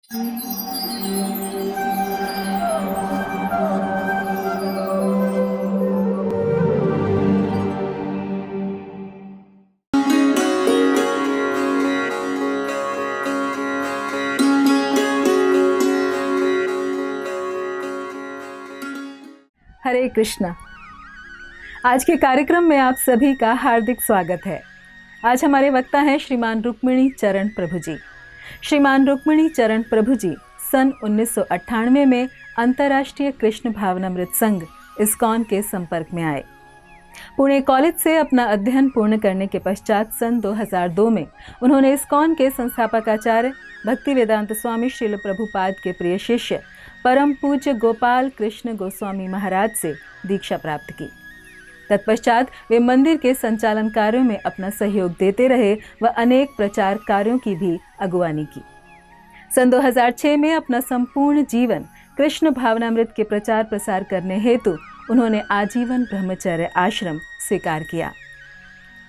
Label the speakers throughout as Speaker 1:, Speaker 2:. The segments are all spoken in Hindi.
Speaker 1: हरे कृष्णा। आज के कार्यक्रम में आप सभी का हार्दिक स्वागत है। आज हमारे वक्ता हैं श्रीमान रुक्मिणी चरण प्रभु जी। श्रीमान रुक्मिणी चरण प्रभु जी सन 1998 में अंतर्राष्ट्रीय कृष्ण भावनामृत संघ इस्कॉन के संपर्क में आए। पुणे कॉलेज से अपना अध्ययन पूर्ण करने के पश्चात सन 2002 में उन्होंने इस्कॉन के संस्थापकाचार्य भक्ति वेदांत स्वामी श्रील प्रभुपाद के प्रिय शिष्य परम पूज्य गोपाल कृष्ण गोस्वामी महाराज से दीक्षा प्राप्त की। तत्पश्चात वे मंदिर के संचालन कार्यों में अपना सहयोग देते रहे व अनेक प्रचार कार्यों की भी अगुवानी की। सन 2006 में अपना संपूर्ण जीवन कृष्ण भावनामृत के प्रचार प्रसार करने हेतु उन्होंने आजीवन ब्रह्मचर्य आश्रम स्वीकार किया।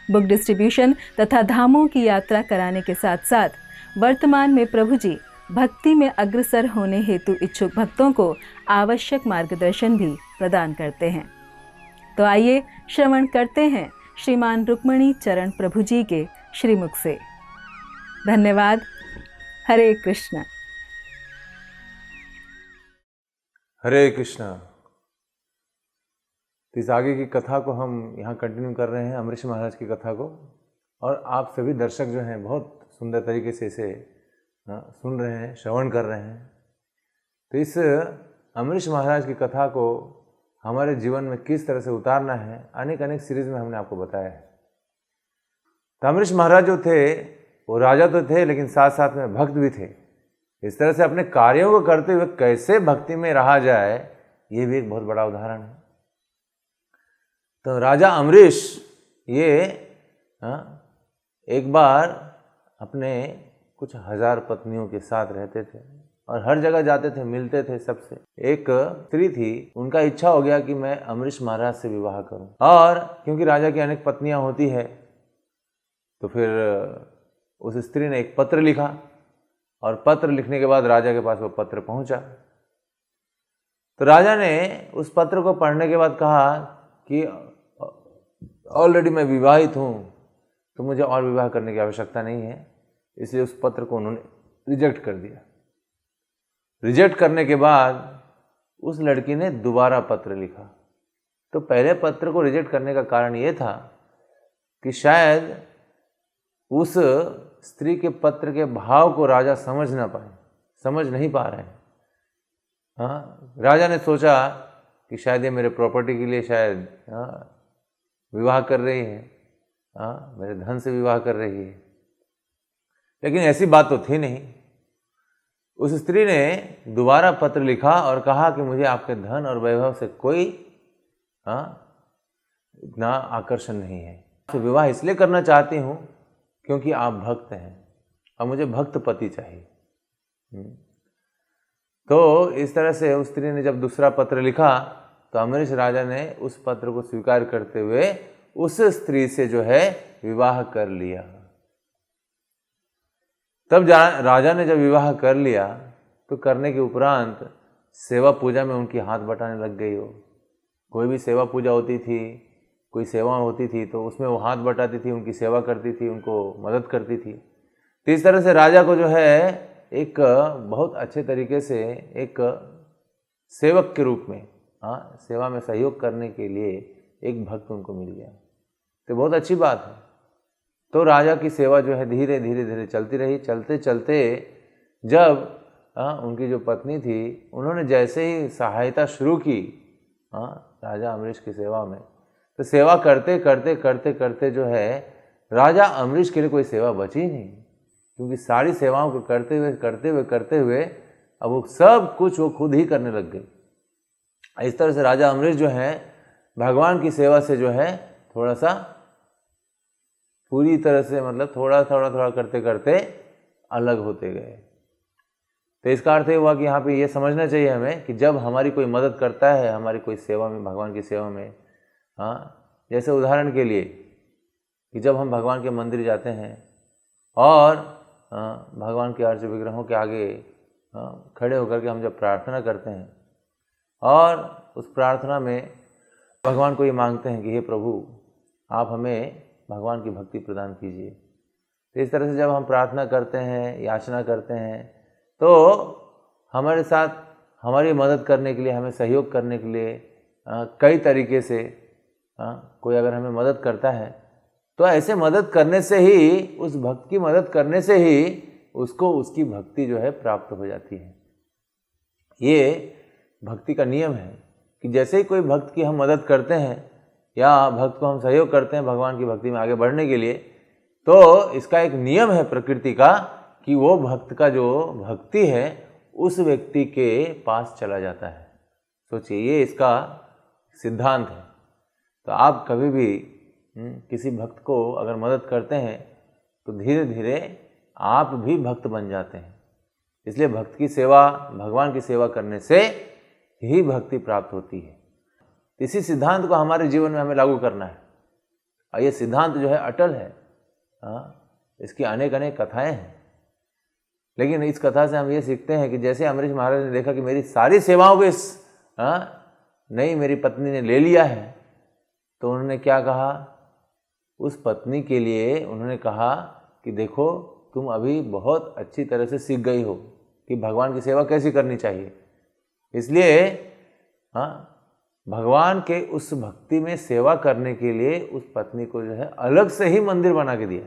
Speaker 1: बुक डिस्ट्रीब्यूशन तथा धामों की यात्रा कराने के साथ साथ वर्तमान में प्रभु जी भक्ति में अग्रसर होने हेतु इच्छुक भक्तों को आवश्यक मार्गदर्शन भी प्रदान करते हैं। तो आइए श्रवण करते हैं श्रीमान रुक्मिणी चरण प्रभु जी के श्रीमुख से। धन्यवाद। हरे कृष्णा।
Speaker 2: हरे कृष्णा। इस आगे की कथा को हम यहाँ कंटिन्यू कर रहे हैं, अमरीश महाराज की कथा को, और आप सभी दर्शक जो हैं बहुत सुंदर तरीके से इसे सुन रहे हैं, श्रवण कर रहे हैं। तो इस अमरीश महाराज की कथा को हमारे जीवन में किस तरह से उतारना है, अनेक अनेक सीरीज में हमने आपको बताया है। तो अमरीश महाराज जो थे वो राजा तो थे, लेकिन साथ साथ में भक्त भी थे। इस तरह से अपने कार्यों को करते हुए कैसे भक्ति में रहा जाए, ये भी एक बहुत बड़ा उदाहरण है। तो राजा अमरीश ये एक बार अपने कुछ हजार पत्नियों के साथ रहते थे और हर जगह जाते थे, मिलते थे सबसे। एक स्त्री थी, उनका इच्छा हो गया कि मैं अमरीश महाराज से विवाह करूं, और क्योंकि राजा की अनेक पत्नियां होती है तो फिर उस स्त्री ने एक पत्र लिखा, और पत्र लिखने के बाद राजा के पास वो पत्र पहुंचा। तो राजा ने उस पत्र को पढ़ने के बाद कहा कि ऑलरेडी मैं विवाहित हूं, तो मुझे और विवाह करने की आवश्यकता नहीं है। इसलिए उस पत्र को उन्होंने रिजेक्ट कर दिया। रिजेक्ट करने के बाद उस लड़की ने दोबारा पत्र लिखा। तो पहले पत्र को रिजेक्ट करने का कारण ये था कि शायद उस स्त्री के पत्र के भाव को राजा समझ नहीं पा रहे हैं। हाँ, राजा ने सोचा कि शायद ये मेरे प्रॉपर्टी के लिए शायद विवाह कर रही है, मेरे धन से विवाह कर रही है, लेकिन ऐसी बात तो थी नहीं। उस स्त्री ने दोबारा पत्र लिखा और कहा कि मुझे आपके धन और वैभव से कोई इतना आकर्षण नहीं है। तो विवाह इसलिए करना चाहती हूँ क्योंकि आप भक्त हैं और मुझे भक्त पति चाहिए। तो इस तरह से उस स्त्री ने जब दूसरा पत्र लिखा तो अमरीश राजा ने उस पत्र को स्वीकार करते हुए उस स्त्री से जो है विवाह कर लिया। तब राजा ने जब विवाह कर लिया तो करने के उपरांत सेवा पूजा में उनकी हाथ बटाने लग गई। हो कोई भी सेवा पूजा होती थी, कोई सेवा होती थी तो उसमें वो हाथ बटाती थी, उनकी सेवा करती थी, उनको मदद करती थी। तो इस तरह से राजा को जो है एक बहुत अच्छे तरीके से एक सेवक के रूप में सेवा में सहयोग करने के लिए एक भक्त उनको मिल गया। तो बहुत अच्छी बात है। तो राजा की सेवा जो है धीरे धीरे चलती रही। चलते चलते जब उनकी जो पत्नी थी, उन्होंने जैसे ही सहायता शुरू की राजा अमरीश की सेवा में, तो सेवा करते करते करते करते जो है राजा अमरीश के लिए कोई सेवा बची नहीं, क्योंकि सारी सेवाओं को करते हुए अब वो सब कुछ वो खुद ही करने लग गई। इस तरह से राजा अमरीश जो है भगवान की सेवा से जो है थोड़ा सा पूरी तरह से मतलब थोड़ा करते करते अलग होते गए। तो इसका अर्थ ये हुआ कि यहाँ पे ये समझना चाहिए हमें कि जब हमारी कोई मदद करता है, हमारी कोई सेवा में, भगवान की सेवा में, जैसे उदाहरण के लिए कि जब हम भगवान के मंदिर जाते हैं और भगवान के अर्च विग्रहों के आगे खड़े होकर के हम जब प्रार्थना करते हैं और उस प्रार्थना में भगवान को ये मांगते हैं कि हे प्रभु, आप हमें भगवान की भक्ति प्रदान कीजिए। तो इस तरह से जब हम प्रार्थना करते हैं, याचना करते हैं, तो हमारे साथ हमारी मदद करने के लिए, हमें सहयोग करने के लिए कई तरीके से कोई अगर हमें मदद करता है तो ऐसे मदद करने से ही, उस भक्त की मदद करने से ही उसको उसकी भक्ति जो है प्राप्त हो जाती है। ये भक्ति का नियम है कि जैसे ही कोई भक्त की हम मदद करते हैं या भक्त को हम सहयोग करते हैं भगवान की भक्ति में आगे बढ़ने के लिए, तो इसका एक नियम है प्रकृति का कि वो भक्त का जो भक्ति है उस व्यक्ति के पास चला जाता है। सोचिए, ये इसका सिद्धांत है। तो आप कभी भी किसी भक्त को अगर मदद करते हैं तो धीरे धीरे आप भी भक्त बन जाते हैं। इसलिए भक्त की सेवा, भगवान की सेवा करने से ही भक्ति प्राप्त होती है। इसी सिद्धांत को हमारे जीवन में हमें लागू करना है और ये सिद्धांत जो है अटल है। इसकी अनेक अनेक कथाएं हैं, लेकिन इस कथा से हम ये सीखते हैं कि जैसे अमरीश महाराज ने देखा कि मेरी सारी सेवाओं को इस नई मेरी पत्नी ने ले लिया है, तो उन्होंने क्या कहा, उस पत्नी के लिए उन्होंने कहा कि देखो, तुम अभी बहुत अच्छी तरह से सीख गई हो कि भगवान की सेवा कैसी करनी चाहिए। इसलिए भगवान के उस भक्ति में सेवा करने के लिए उस पत्नी को जो है अलग से ही मंदिर बना के दिया।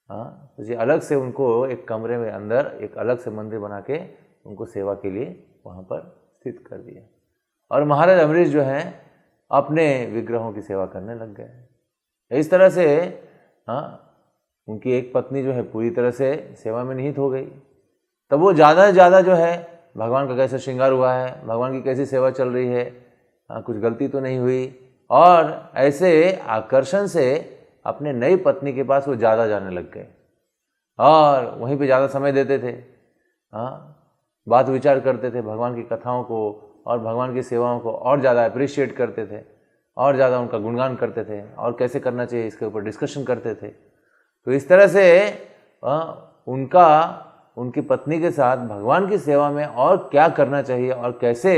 Speaker 2: तो ये अलग से उनको एक कमरे में अंदर एक अलग से मंदिर बना के उनको सेवा के लिए वहाँ पर स्थित कर दिया। और महाराज अमरीश जो हैं अपने विग्रहों की सेवा करने लग गए। इस तरह से उनकी एक पत्नी जो है पूरी तरह से सेवा में निहित हो गई। तब वो ज़्यादा से ज़्यादा जो है भगवान का कैसा श्रृंगार हुआ है, भगवान की कैसी सेवा चल रही है, कुछ गलती तो नहीं हुई, और ऐसे आकर्षण से अपने नई पत्नी के पास वो ज़्यादा जाने लग गए और वहीं पे ज़्यादा समय देते थे। बात विचार करते थे, भगवान की कथाओं को और भगवान की सेवाओं को और ज़्यादा अप्रिशिएट करते थे और ज़्यादा उनका गुणगान करते थे और कैसे करना चाहिए इसके ऊपर डिस्कशन करते थे। तो इस तरह से उनकी पत्नी के साथ भगवान की सेवा में और क्या करना चाहिए और कैसे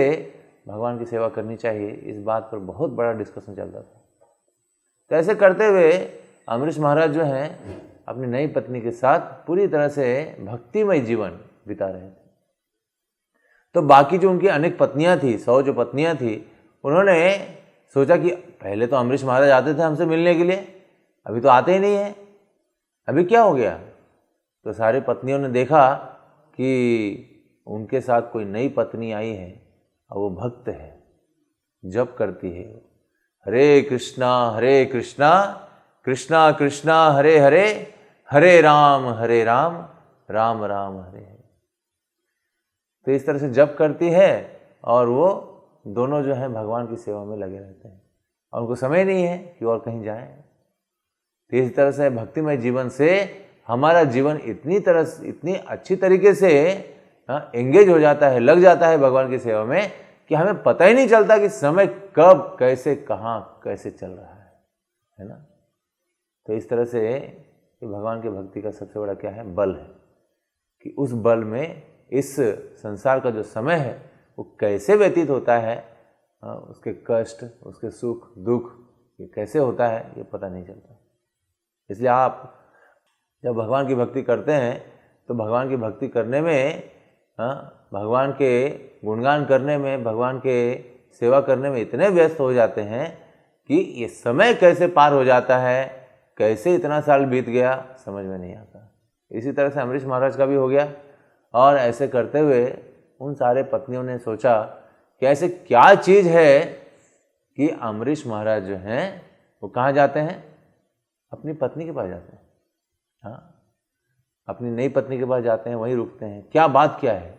Speaker 2: भगवान की सेवा करनी चाहिए, इस बात पर बहुत बड़ा डिस्कशन चलता था। तो ऐसे करते हुए अमरीश महाराज जो हैं अपनी नई पत्नी के साथ पूरी तरह से भक्तिमय जीवन बिता रहे थे। तो बाकी जो उनकी अनेक पत्नियां थी, 100 जो पत्नियां थी, उन्होंने सोचा कि पहले तो अमरीश महाराज आते थे हमसे मिलने के लिए, अभी तो आते ही नहीं है, अभी क्या हो गया। तो सारी पत्नियों ने देखा कि उनके साथ कोई नई पत्नी आई है और वो भक्त है, जप करती है, हरे कृष्णा कृष्णा कृष्णा हरे हरे, हरे राम राम राम हरे हरे। तो इस तरह से जप करती है और वो दोनों जो है भगवान की सेवा में लगे रहते हैं और उनको समय नहीं है कि और कहीं जाएं। तो इस तरह से भक्तिमय जीवन से हमारा जीवन इतनी अच्छी तरीके से एंगेज हो जाता है, लग जाता है भगवान की सेवा में कि हमें पता ही नहीं चलता कि समय कब, कैसे, कहाँ, कैसे चल रहा है ना। तो इस तरह से भगवान की भक्ति का सबसे बड़ा क्या है, बल है कि उस बल में इस संसार का जो समय है वो कैसे व्यतीत होता है, उसके कष्ट, उसके सुख दुख, ये कैसे होता है ये पता नहीं चलता। इसलिए आप जब भगवान की भक्ति करते हैं तो भगवान की भक्ति करने में, भगवान के गुणगान करने में, भगवान के सेवा करने में इतने व्यस्त हो जाते हैं कि ये समय कैसे पार हो जाता है, कैसे इतना साल बीत गया समझ में नहीं आता। इसी तरह से अमरीश महाराज का भी हो गया। और ऐसे करते हुए उन सारे पत्नियों ने सोचा कि ऐसे क्या चीज़ है कि अमरीश महाराज जो हैं वो कहाँ जाते हैं, अपनी पत्नी के पास जाते हैं। अपनी नई पत्नी के पास जाते हैं, वहीं रुकते हैं। क्या बात क्या है?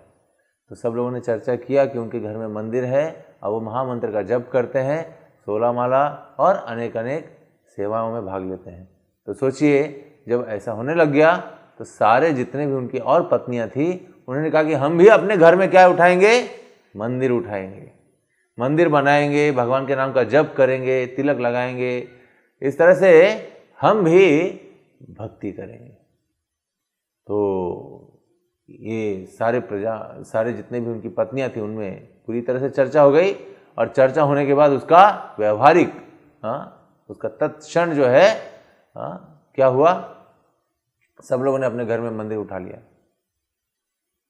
Speaker 2: तो सब लोगों ने चर्चा किया कि उनके घर में मंदिर है और वो महामंत्र का जप करते हैं, 16 माला और अनेक अनेक सेवाओं में भाग लेते हैं। तो सोचिए, जब ऐसा होने लग गया तो सारे जितने भी उनकी और पत्नियां थी उन्होंने कहा कि हम भी अपने घर में क्या उठाएंगे, मंदिर उठाएंगे, मंदिर बनाएंगे, भगवान के नाम का जप करेंगे, तिलक लगाएंगे, इस तरह से हम भी भक्ति करेंगे। तो ये सारे जितने भी उनकी पत्नियां थी उनमें पूरी तरह से चर्चा हो गई, और चर्चा होने के बाद उसका व्यवहारिक उसका तत्क्षण जो है क्या हुआ, सब लोगों ने अपने घर में मंदिर उठा लिया,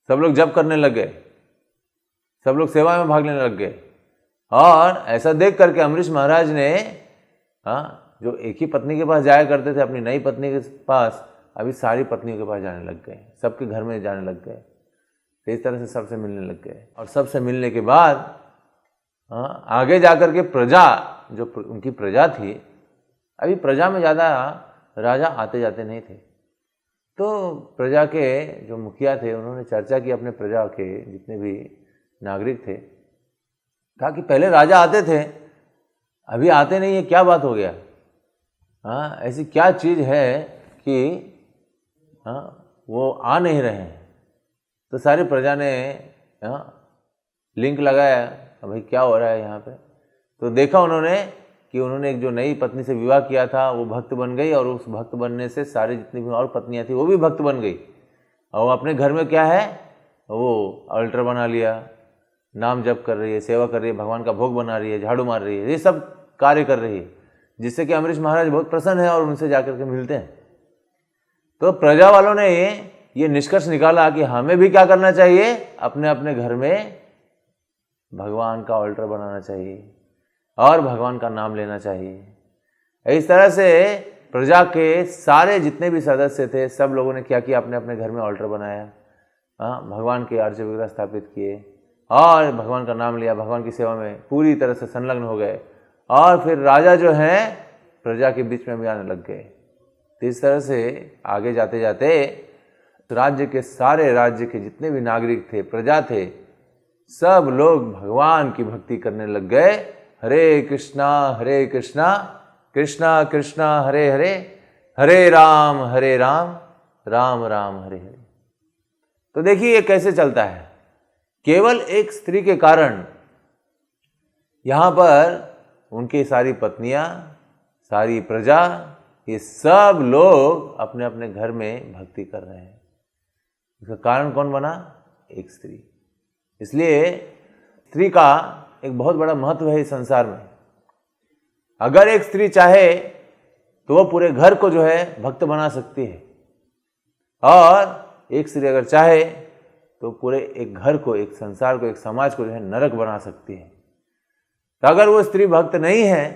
Speaker 2: सब लोग जप करने लग गए, सब लोग सेवा में भाग लेने लग गए। और ऐसा देख करके अम्बरीश महाराज ने जो एक ही पत्नी के पास जाया करते थे अपनी नई पत्नी के पास, अभी सारी पत्नियों के पास जाने लग गए, सबके घर में जाने लग गए। तो इस तरह से सबसे मिलने लग गए, और सबसे मिलने के बाद आगे जाकर के प्रजा, जो उनकी प्रजा थी, अभी प्रजा में ज़्यादा राजा आते जाते नहीं थे, तो प्रजा के जो मुखिया थे उन्होंने चर्चा की अपने प्रजा के जितने भी नागरिक थे, कहा कि पहले राजा आते थे, अभी आते नहीं है, क्या बात हो गया, ऐसी क्या चीज़ है कि वो आ नहीं रहे हैं। तो सारी प्रजा ने लिंक लगाया, भाई क्या हो रहा है यहाँ पे। तो देखा उन्होंने कि उन्होंने एक जो नई पत्नी से विवाह किया था वो भक्त बन गई, और उस भक्त बनने से सारी जितनी भी और पत्नियाँ थी वो भी भक्त बन गई, और वो अपने घर में क्या है, वो अल्टर बना लिया, नाम जप कर रही है, सेवा कर रही है, भगवान का भोग बना रही है, झाड़ू मार रही है, ये सब कार्य कर रही है, जिससे कि अम्बरीश महाराज बहुत प्रसन्न है और उनसे जाकर के मिलते हैं। तो प्रजा वालों ने ये निष्कर्ष निकाला कि हमें भी क्या करना चाहिए, अपने अपने घर में भगवान का ऑल्टर बनाना चाहिए और भगवान का नाम लेना चाहिए। इस तरह से प्रजा के सारे जितने भी सदस्य थे सब लोगों ने क्या किया, अपने अपने घर में ऑल्टर बनाया, भगवान के अर्च विग्रह स्थापित किए और भगवान का नाम लिया, भगवान की सेवा में पूरी तरह से संलग्न हो गए, और फिर राजा जो है प्रजा के बीच में भी आने लग गए। तो इस तरह से आगे जाते जाते राज्य के जितने भी नागरिक थे, प्रजा थे, सब लोग भगवान की भक्ति करने लग गए। हरे कृष्णा कृष्णा कृष्णा हरे हरे, हरे राम राम राम हरे हरे। तो देखिए ये कैसे चलता है, केवल एक स्त्री के कारण यहाँ पर उनकी सारी पत्नियां, सारी प्रजा, ये सब लोग अपने अपने घर में भक्ति कर रहे हैं। इसका कारण कौन बना, एक स्त्री। इसलिए स्त्री का एक बहुत बड़ा महत्व है इस संसार में। अगर एक स्त्री चाहे तो वो पूरे घर को जो है भक्त बना सकती है, और एक स्त्री अगर चाहे तो पूरे एक घर को, एक संसार को, एक समाज को जो है नरक बना सकती है। तो अगर वो स्त्री भक्त नहीं है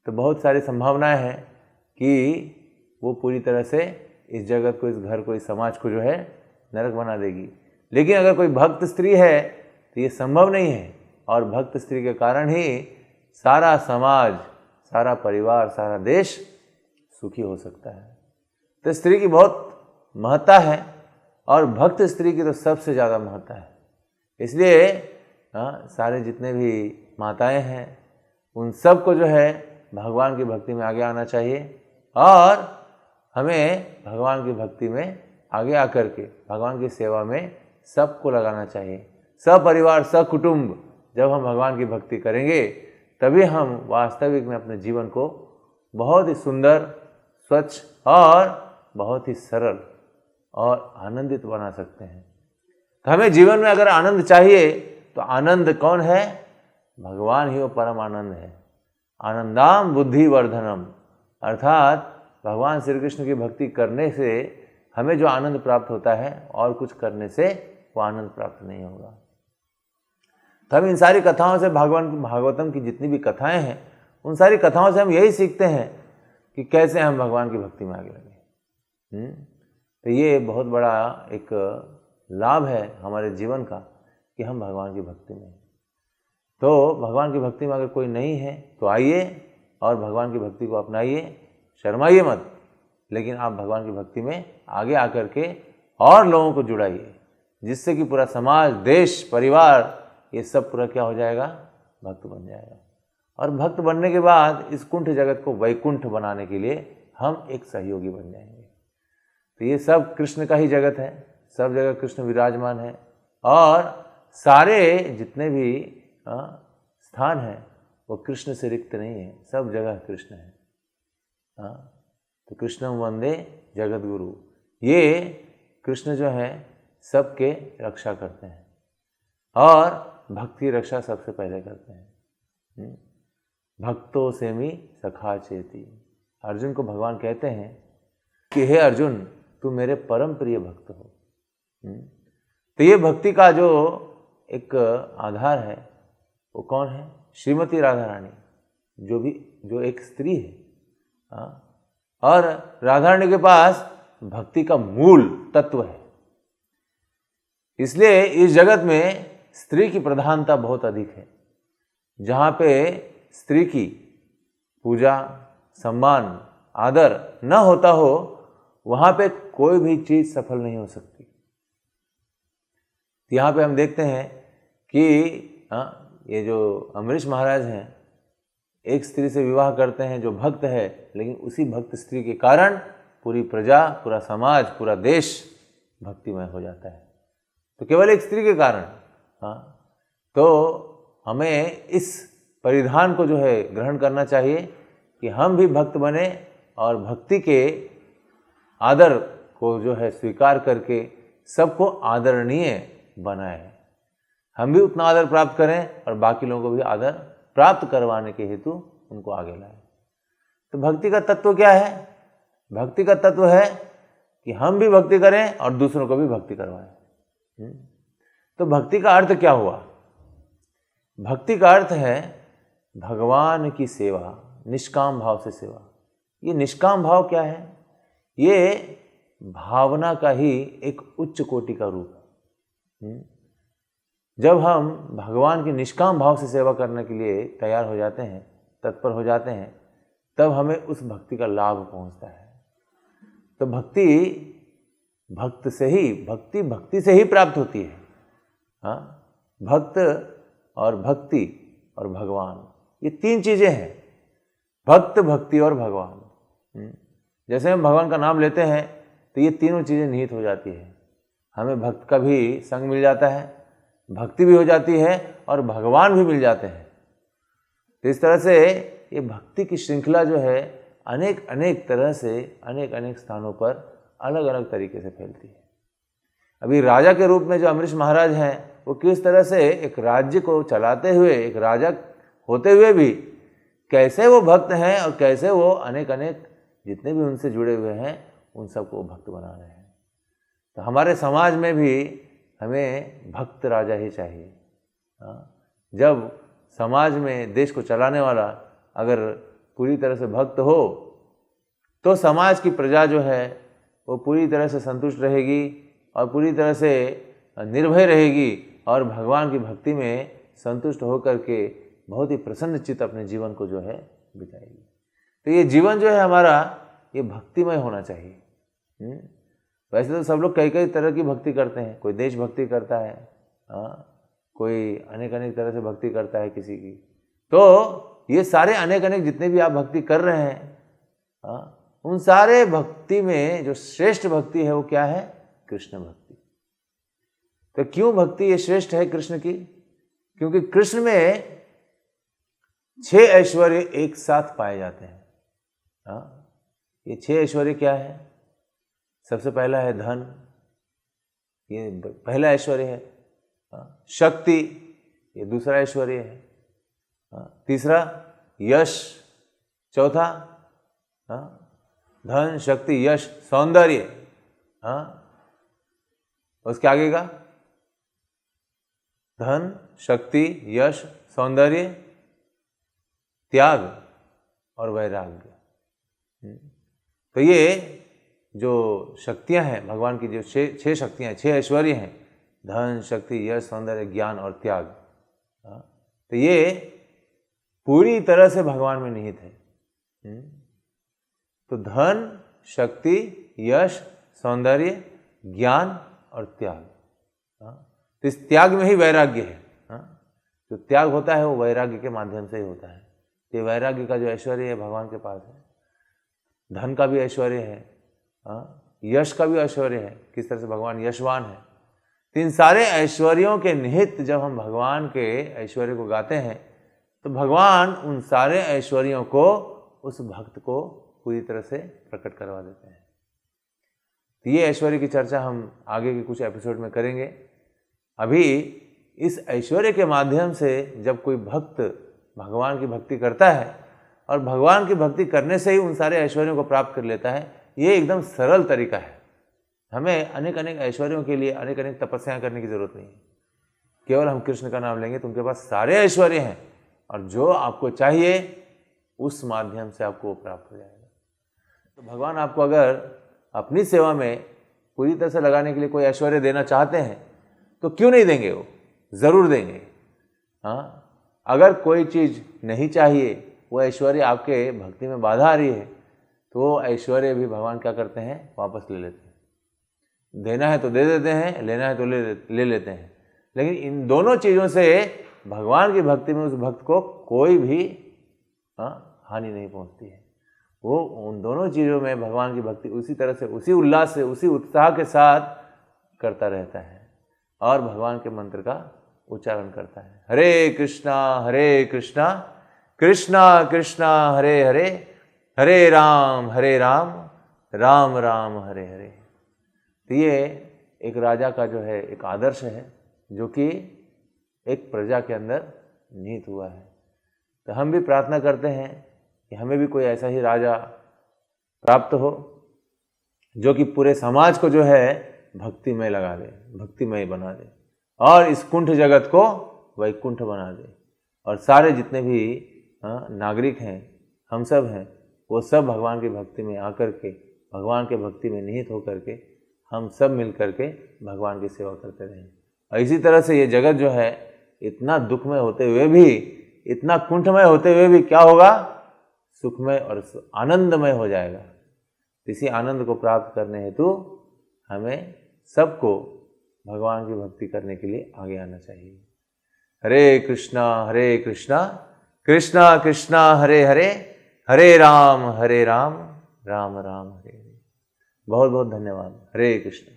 Speaker 2: तो बहुत सारी संभावनाएं हैं कि वो पूरी तरह से इस जगत को, इस घर को, इस समाज को जो है नरक बना देगी। लेकिन अगर कोई भक्त स्त्री है तो ये संभव नहीं है, और भक्त स्त्री के कारण ही सारा समाज, सारा परिवार, सारा देश सुखी हो सकता है। तो स्त्री की बहुत महत्ता है, और भक्त स्त्री की तो सबसे ज़्यादा महत्ता है। इसलिए सारे जितने भी माताएं हैं उन सब को जो है भगवान की भक्ति में आगे आना चाहिए, और हमें भगवान की भक्ति में आगे आकर के भगवान की सेवा में सबको लगाना चाहिए। सपरिवार सकुटुंब जब हम भगवान की भक्ति करेंगे तभी हम वास्तविक में अपने जीवन को बहुत ही सुंदर, स्वच्छ और बहुत ही सरल और आनंदित बना सकते हैं। तो हमें जीवन में अगर आनंद चाहिए तो आनंद कौन है, भगवान ही वो परम आनंद है। आनंदाम बुद्धि वर्धनम, अर्थात भगवान श्री कृष्ण की भक्ति करने से हमें जो आनंद प्राप्त होता है और कुछ करने से वो आनंद प्राप्त नहीं होगा। तो हम इन सारी कथाओं से, भागवतम की जितनी भी कथाएं हैं उन सारी कथाओं से हम यही सीखते हैं कि कैसे हम भगवान की भक्ति में आगे लगे। तो ये बहुत बड़ा एक लाभ है हमारे जीवन का कि हम भगवान की भक्ति में। तो भगवान की भक्ति में अगर कोई नहीं है तो आइए और भगवान की भक्ति को अपनाइए, शर्माइए मत, लेकिन आप भगवान की भक्ति में आगे आकर के और लोगों को जुड़ाइए, जिससे कि पूरा समाज, देश, परिवार, ये सब पूरा क्या हो जाएगा, भक्त बन जाएगा। और भक्त बनने के बाद इस कुंठ जगत को वैकुंठ बनाने के लिए हम एक सहयोगी बन जाएंगे। तो ये सब कृष्ण का ही जगत है, सब जगह कृष्ण विराजमान है, और सारे जितने भी स्थान हैं वो कृष्ण से रिक्त नहीं है, सब जगह कृष्ण है। तो कृष्णम वंदे जगत गुरु, ये कृष्ण जो है सबके रक्षा करते हैं और भक्त की रक्षा सबसे पहले करते हैं। भक्तो सेमि सखा चेति। अर्जुन को भगवान कहते हैं कि हे अर्जुन, तू मेरे परम प्रिय भक्त हो। तो ये भक्ति का जो एक आधार है वो कौन है? श्रीमती राधा रानी, जो एक स्त्री है। और राधा रानी के पास भक्ति का मूल तत्व है। इसलिए इस जगत में स्त्री की प्रधानता बहुत अधिक है। जहाँ पे स्त्री की पूजा, सम्मान, आदर न होता हो, वहाँ पे कोई भी चीज़ सफल नहीं हो सकती। यहाँ पे हम देखते हैं कि ये जो अमरीश महाराज हैं, एक स्त्री से विवाह करते हैं जो भक्त है, लेकिन उसी भक्त स्त्री के कारण पूरी प्रजा, पूरा समाज, पूरा देश भक्तिमय हो जाता है। तो केवल एक स्त्री के कारण। तो हमें इस परिधान को जो है ग्रहण करना चाहिए कि हम भी भक्त बने और भक्ति के आदर को जो है स्वीकार करके सबको आदरणीय बनाए। हम भी उतना आदर प्राप्त करें और बाकी लोगों को भी आदर प्राप्त करवाने के हेतु उनको आगे लाएं। तो भक्ति का तत्व क्या है? भक्ति का तत्व है कि हम भी भक्ति करें और दूसरों को भी भक्ति करवाएं। तो भक्ति का अर्थ क्या हुआ? भक्ति का अर्थ है भगवान की सेवा, निष्काम भाव से सेवा। ये निष्काम भाव क्या है? ये भावना का ही एक उच्च कोटि का रूप है। जब हम भगवान की निष्काम भाव से सेवा करने के लिए तैयार हो जाते हैं, तत्पर हो जाते हैं, तब हमें उस भक्ति का लाभ पहुंचता है। तो भक्ति भक्ति से ही प्राप्त होती है। भक्त और भक्ति और भगवान, ये तीन चीजें हैं। भक्त, भक्ति और भगवान। जैसे हम भगवान का नाम लेते हैं तो ये तीनों चीजें निहित हो जाती है। हमें भक्त का भी संग मिल जाता है, भक्ति भी हो जाती है और भगवान भी मिल जाते हैं। तो इस तरह से ये भक्ति की श्रृंखला जो है अनेक तरह से अनेक स्थानों पर अलग अलग तरीके से फैलती है। अभी राजा के रूप में जो अमरीश महाराज हैं, वो किस तरह से एक राज्य को चलाते हुए, एक राजा होते हुए भी कैसे वो भक्त हैं और कैसे वो अनेक जितने भी उनसे जुड़े हुए हैं उन सबको भक्त बना रहे हैं। तो हमारे समाज में भी हमें भक्त राजा ही चाहिए। जब समाज में देश को चलाने वाला अगर पूरी तरह से भक्त हो तो समाज की प्रजा जो है वो पूरी तरह से संतुष्ट रहेगी और पूरी तरह से निर्भय रहेगी और भगवान की भक्ति में संतुष्ट होकर के बहुत ही प्रसन्नचित्त अपने जीवन को जो है बिताएगी। तो ये जीवन जो है हमारा, ये भक्तिमय होना चाहिए। वैसे तो सब लोग कई तरह की भक्ति करते हैं। कोई देश भक्ति करता है, कोई अनेक तरह से भक्ति करता है किसी की। तो ये सारे अनेक जितने भी आप भक्ति कर रहे हैं, उन सारे भक्ति में जो श्रेष्ठ भक्ति है वो क्या है? कृष्ण भक्ति। तो क्यों भक्ति ये श्रेष्ठ है कृष्ण की? क्योंकि कृष्ण में 6 ऐश्वर्य एक साथ पाए जाते हैं। ये 6 ऐश्वर्य क्या है? सबसे पहला है धन, ये पहला ऐश्वर्य है। शक्ति, ये दूसरा ऐश्वर्य है। तीसरा यश, चौथा धन, शक्ति, यश, सौंदर्य। उसके आगे का धन, शक्ति, यश, सौंदर्य, त्याग और वैराग्य। तो ये जो शक्तियां हैं भगवान की, जो 6 शक्तियां हैं, 6 ऐश्वर्य हैं, धन, शक्ति, यश, सौंदर्य, ज्ञान और त्याग, तो ये पूरी तरह से भगवान में निहित है। तो धन, शक्ति, यश, सौंदर्य, ज्ञान और त्याग। तो इस त्याग में ही वैराग्य है। जो त्याग होता है वो वैराग्य के माध्यम से ही होता है। ये वैराग्य का जो ऐश्वर्य है भगवान के पास है। धन का भी ऐश्वर्य है, यश का भी ऐश्वर्य है, किस तरह से भगवान यशवान है। तो इन सारे ऐश्वर्यों के निहित जब हम भगवान के ऐश्वर्य को गाते हैं तो भगवान उन सारे ऐश्वर्यों को उस भक्त को पूरी तरह से प्रकट करवा देते हैं। तो ये ऐश्वर्य की चर्चा हम आगे के कुछ एपिसोड में करेंगे। अभी इस ऐश्वर्य के माध्यम से जब कोई भक्त भगवान की भक्ति करता है और भगवान की भक्ति करने से ही उन सारे ऐश्वर्यों को प्राप्त कर लेता है, ये एकदम सरल तरीका है। हमें अनेक अनेक ऐश्वर्यों के लिए अनेक अनेक तपस्याएं करने की जरूरत नहीं है। केवल हम कृष्ण का नाम लेंगे तो उनके पास सारे ऐश्वर्य हैं और जो आपको चाहिए उस माध्यम से आपको वो प्राप्त हो जाएगा। तो भगवान आपको अगर अपनी सेवा में पूरी तरह से लगाने के लिए कोई ऐश्वर्य देना चाहते हैं तो क्यों नहीं देंगे, वो ज़रूर देंगे। हाँ, अगर कोई चीज़ नहीं चाहिए, वो ऐश्वर्य आपके भक्ति में बाधा आ रही है, तो वो ऐश्वर्य भी भगवान क्या करते हैं, वापस ले लेते हैं। देना है तो दे देते हैं, लेना है तो ले लेते हैं। लेकिन इन दोनों चीज़ों से भगवान की भक्ति में उस भक्त को कोई भी हानि नहीं पहुंचती है। वो उन दोनों चीज़ों में भगवान की भक्ति उसी तरह से, उसी उल्लास से, उसी उत्साह के साथ करता रहता है और भगवान के मंत्र का उच्चारण करता है। हरे कृष्णा कृष्णा कृष्णा हरे हरे, हरे राम राम राम हरे हरे। तो ये एक राजा का जो है एक आदर्श है जो कि एक प्रजा के अंदर निहित हुआ है। तो हम भी प्रार्थना करते हैं कि हमें भी कोई ऐसा ही राजा प्राप्त हो जो कि पूरे समाज को जो है भक्तिमय लगा दे, भक्तिमय बना दे और इस कुंठ जगत को वैकुंठ बना दे। और सारे जितने भी नागरिक हैं, हम सब हैं, वो सब भगवान की भक्ति में आकर के, भगवान के भक्ति में निहित होकर के हम सब मिल करके भगवान की सेवा करते रहें। और इसी तरह से ये जगत जो है इतना दुखमय होते हुए भी, इतना कुंठमय होते हुए भी क्या होगा, सुखमय और आनंदमय हो जाएगा। इसी आनंद को प्राप्त करने हेतु हमें सबको भगवान की भक्ति करने के लिए आगे आना चाहिए। हरे कृष्णा कृष्णा कृष्णा हरे हरे, हरे राम राम राम हरे हरे। बहुत बहुत धन्यवाद। हरे कृष्ण।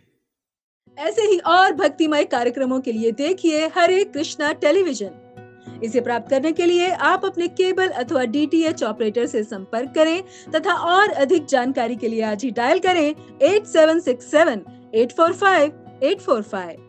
Speaker 1: ऐसे ही और भक्तिमय कार्यक्रमों के लिए देखिए हरे कृष्णा टेलीविजन। इसे प्राप्त करने के लिए आप अपने केबल अथवा DTH ऑपरेटर से संपर्क करें तथा और अधिक जानकारी के लिए आज ही डायल करें 8767 845 845।